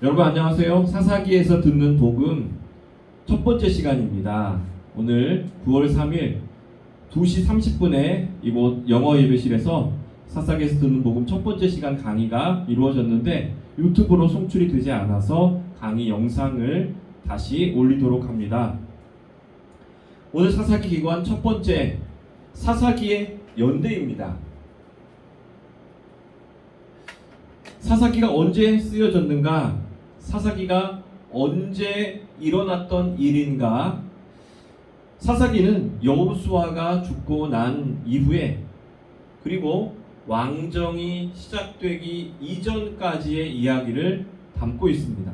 여러분 안녕하세요. 사사기에서 듣는 복음 첫 번째 시간입니다. 오늘 9월 3일 2시 30분에 이곳 영어 예배실에서 사사기에서 듣는 복음 첫 번째 시간 강의가 이루어졌는데 유튜브로 송출이 되지 않아서 강의 영상을 다시 올리도록 합니다. 오늘 사사기 기관 첫 번째 사사기의 연대입니다. 사사기가 언제 쓰여졌는가? 사사기가 언제 일어났던 일인가? 사사기는 여호수아가 죽고 난 이후에 그리고 왕정이 시작되기 이전까지의 이야기를 담고 있습니다.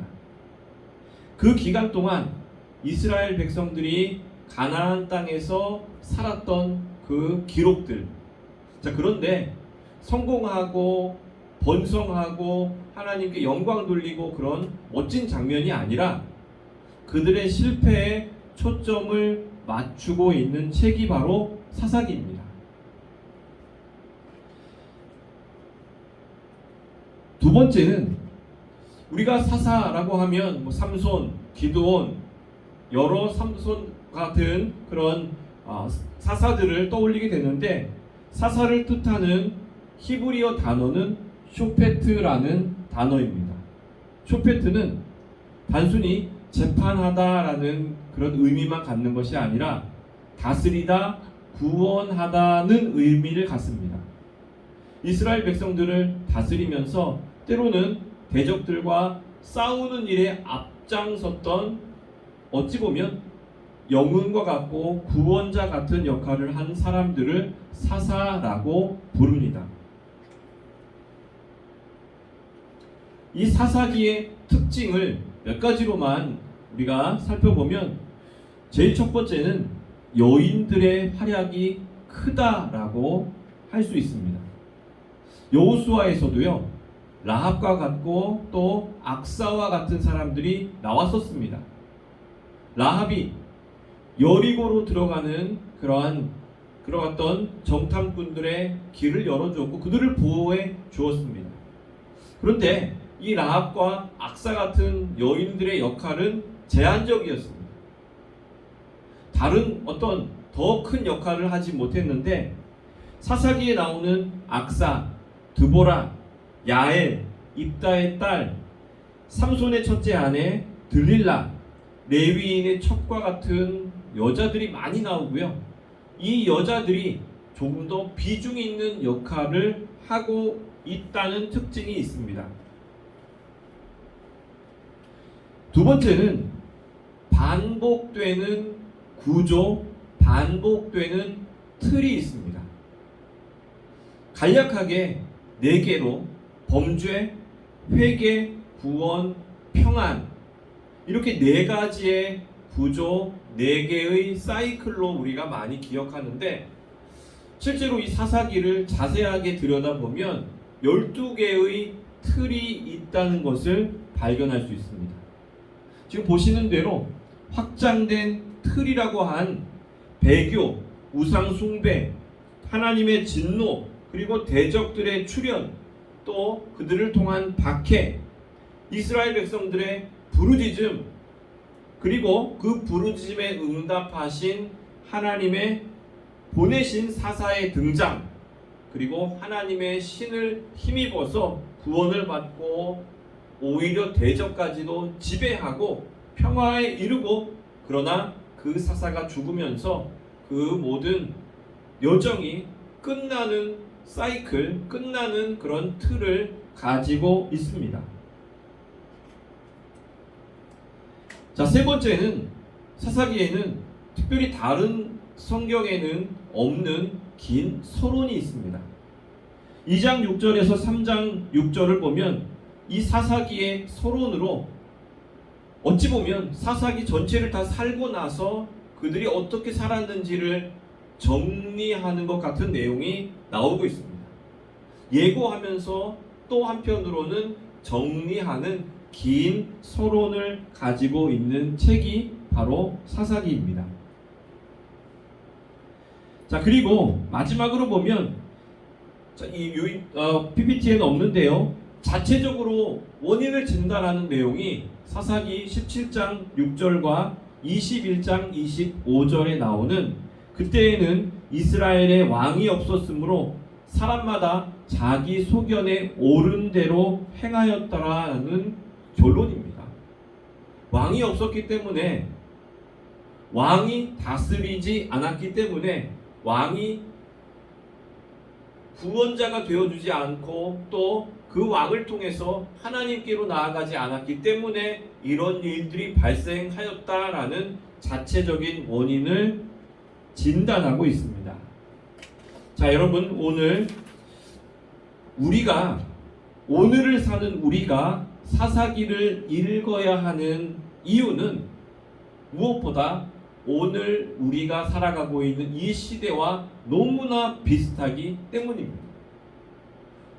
그 기간 동안 이스라엘 백성들이 가나안 땅에서 살았던 그 기록들. 자, 그런데 성공하고 번성하고 하나님께 영광 돌리고 그런 멋진 장면이 아니라 그들의 실패에 초점을 맞추고 있는 책이 바로 사사기입니다. 두 번째는 우리가 사사라고 하면 삼손, 기드온, 여러 삼손 같은 그런 사사들을 떠올리게 되는데 사사를 뜻하는 히브리어 단어는 쇼페트라는 단어입니다. 쇼페트는 단순히 재판하다라는 그런 의미만 갖는 것이 아니라 다스리다, 구원하다는 의미를 갖습니다. 이스라엘 백성들을 다스리면서 때로는 대적들과 싸우는 일에 앞장섰던 어찌 보면 영웅과 같고 구원자 같은 역할을 한 사람들을 사사라고 부릅니다. 이 사사기의 특징을 몇 가지로만 우리가 살펴보면 제일 첫 번째는 여인들의 활약이 크다라고 할 수 있습니다. 여호수아에서도요 라합과 같고 또 악사와 같은 사람들이 나왔었습니다. 라합이 여리고로 들어가는 그러갔던 정탐꾼들의 길을 열어주었고 그들을 보호해 주었습니다. 그런데 이 라합과 악사 같은 여인들의 역할은 제한적이었습니다. 다른 어떤 더 큰 역할을 하지 못했는데 사사기에 나오는 악사, 드보라, 야엘, 입다의 딸, 삼손의 첫째 아내 들릴라, 레위인의 첩과 같은 여자들이 많이 나오고요. 이 여자들이 조금 더 비중이 있는 역할을 하고 있다는 특징이 있습니다. 두 번째는 반복되는 구조, 반복되는 틀이 있습니다. 간략하게 4개로 범죄, 회개, 구원, 평안 이렇게 4가지의 구조, 4개의 사이클로 우리가 많이 기억하는데 실제로 이 사사기를 자세하게 들여다보면 12개의 틀이 있다는 것을 발견할 수 있습니다. 지금 보시는 대로 확장된 틀이라고 한 배교, 우상 숭배, 하나님의 진노, 그리고 대적들의 출현, 또 그들을 통한 박해, 이스라엘 백성들의 부르짖음, 그리고 그 부르짖음에 응답하신 하나님의 보내신 사사의 등장, 그리고 하나님의 신을 힘입어서 구원을 받고 오히려 대적까지도 지배하고 평화에 이르고 그러나 그 사사가 죽으면서 그 모든 여정이 끝나는 사이클, 끝나는 그런 틀을 가지고 있습니다. 자, 세 번째는 사사기에는 특별히 다른 성경에는 없는 긴 서론이 있습니다. 2장 6절에서 3장 6절을 보면 이 사사기의 서론으로 어찌 보면 사사기 전체를 다 살고 나서 그들이 어떻게 살았는지를 정리하는 것 같은 내용이 나오고 있습니다. 예고하면서 또 한편으로는 정리하는 긴 서론을 가지고 있는 책이 바로 사사기입니다. 자, 그리고 마지막으로 보면 자, PPT에는 없는데요. 자체적으로 원인을 진단하는 내용이 사사기 17장 6절과 21장 25절에 나오는, 그때에는 이스라엘에 왕이 없었으므로 사람마다 자기 소견에 옳은 대로 행하였더라는 결론입니다. 왕이 없었기 때문에, 왕이 다스리지 않았기 때문에, 왕이 구원자가 되어주지 않고 또 그 왕을 통해서 하나님께로 나아가지 않았기 때문에 이런 일들이 발생하였다라는 자체적인 원인을 진단하고 있습니다. 자, 여러분, 오늘을 사는 우리가 사사기를 읽어야 하는 이유는 무엇보다 오늘 우리가 살아가고 있는 이 시대와 너무나 비슷하기 때문입니다.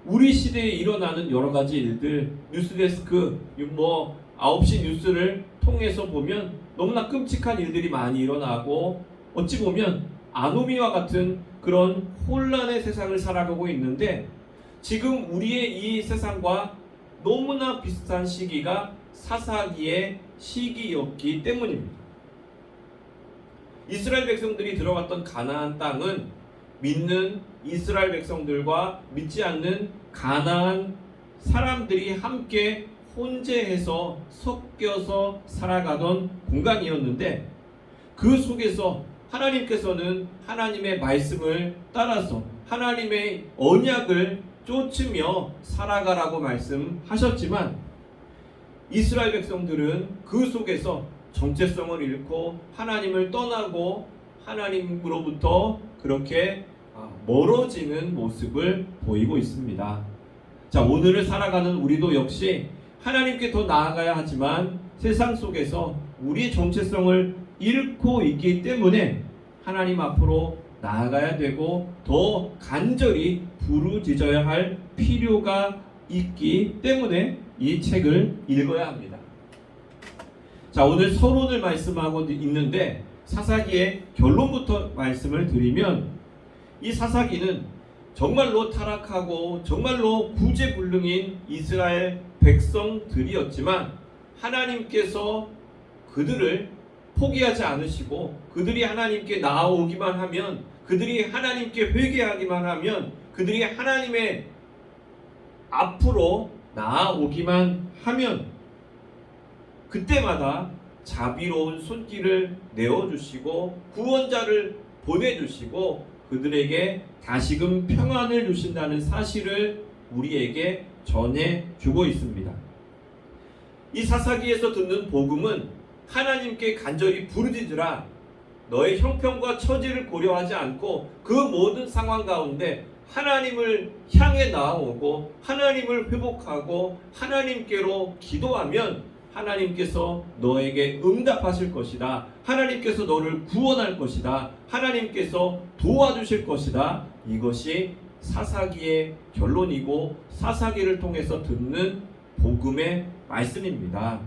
우리 시대에 일어나는 여러 가지 일들, 뉴스데스크 9시 뉴스를 통해서 보면 너무나 끔찍한 일들이 많이 일어나고, 어찌 보면 아노미와 같은 그런 혼란의 세상을 살아가고 있는데, 지금 우리의 이 세상과 너무나 비슷한 시기가 사사기의 시기였기 때문입니다. 이스라엘 백성들이 들어갔던 가나안 땅은 믿는 이스라엘 백성들과 믿지 않는 가나안 사람들이 함께 혼재해서 섞여서 살아가던 공간이었는데, 그 속에서 하나님께서는 하나님의 말씀을 따라서 하나님의 언약을 쫓으며 살아가라고 말씀하셨지만, 이스라엘 백성들은 그 속에서 정체성을 잃고 하나님을 떠나고 하나님으로부터 그렇게 멀어지는 모습을 보이고 있습니다. 자, 오늘을 살아가는 우리도 역시 하나님께 더 나아가야 하지만 세상 속에서 우리의 정체성을 잃고 있기 때문에 하나님 앞으로 나아가야 되고 더 간절히 부르짖어야 할 필요가 있기 때문에 이 책을 읽어야 합니다. 자, 오늘 서론을 말씀하고 있는데, 사사기의 결론부터 말씀을 드리면, 이 사사기는 정말로 타락하고 정말로 구제불능인 이스라엘 백성들이었지만 하나님께서 그들을 포기하지 않으시고, 그들이 하나님께 나아오기만 하면, 그들이 하나님께 회개하기만 하면, 그들이 하나님의 앞으로 나아오기만 하면 그때마다 자비로운 손길을 내어주시고 구원자를 보내주시고 그들에게 다시금 평안을 주신다는 사실을 우리에게 전해주고 있습니다. 이 사사기에서 듣는 복음은 하나님께 간절히 부르짖으라, 너의 형편과 처지를 고려하지 않고 그 모든 상황 가운데 하나님을 향해 나아오고 하나님을 회복하고 하나님께로 기도하면 하나님께서 너에게 응답하실 것이다. 하나님께서 너를 구원할 것이다. 하나님께서 도와주실 것이다. 이것이 사사기의 결론이고 사사기를 통해서 듣는 복음의 말씀입니다.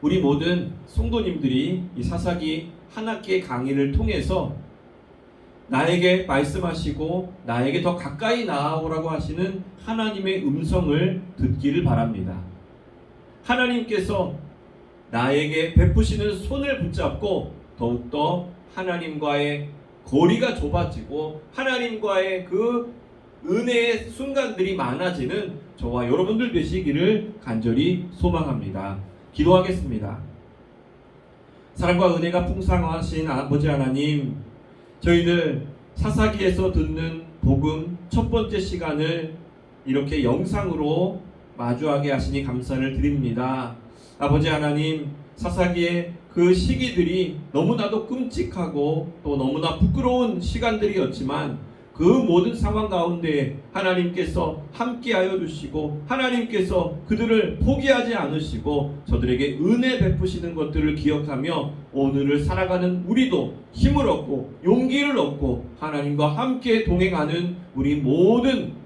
우리 모든 성도님들이 이 사사기 한 학기의 강의를 통해서 나에게 말씀하시고 나에게 더 가까이 나아오라고 하시는 하나님의 음성을 듣기를 바랍니다. 하나님께서 나에게 베푸시는 손을 붙잡고 더욱더 하나님과의 거리가 좁아지고 하나님과의 그 은혜의 순간들이 많아지는 저와 여러분들 되시기를 간절히 소망합니다. 기도하겠습니다. 사랑과 은혜가 풍성하신 아버지 하나님, 저희들 사사기에서 듣는 복음 첫 번째 시간을 이렇게 영상으로 마주하게 하시니 감사를 드립니다. 아버지 하나님, 사사기의 그 시기들이 너무나도 끔찍하고 또 너무나 부끄러운 시간들이었지만 그 모든 상황 가운데 하나님께서 함께하여 주시고 하나님께서 그들을 포기하지 않으시고 저들에게 은혜 베푸시는 것들을 기억하며 오늘을 살아가는 우리도 힘을 얻고 용기를 얻고 하나님과 함께 동행하는 우리 모든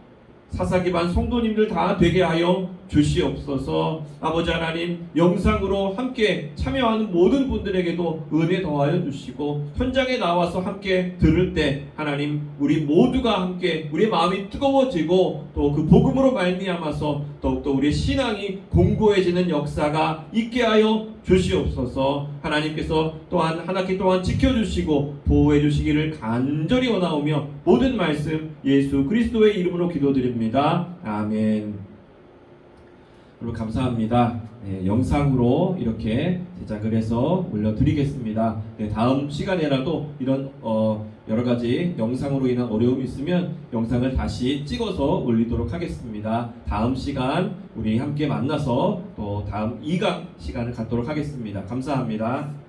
사사기 반 성도님들 다 되게 하여 주시옵소서. 아버지 하나님, 영상으로 함께 참여하는 모든 분들에게도 은혜 더하여 주시고, 현장에 나와서 함께 들을 때 하나님, 우리 모두가 함께 우리의 마음이 뜨거워지고 또 그 복음으로 말미암아서 더욱더 우리의 신앙이 공고해지는 역사가 있게 하여 주시옵소서. 하나님께서 또한 한 학기 동안 지켜주시고 보호해 주시기를 간절히 원하오며 모든 말씀 예수 그리스도의 이름으로 기도드립니다. 아멘. 여러분 감사합니다. 네, 영상으로 이렇게 제작을 해서 올려드리겠습니다. 네, 다음 시간에라도 이런 여러 가지 영상으로 인한 어려움이 있으면 영상을 다시 찍어서 올리도록 하겠습니다. 다음 시간 우리 함께 만나서 또 다음 2강 시간을 갖도록 하겠습니다. 감사합니다.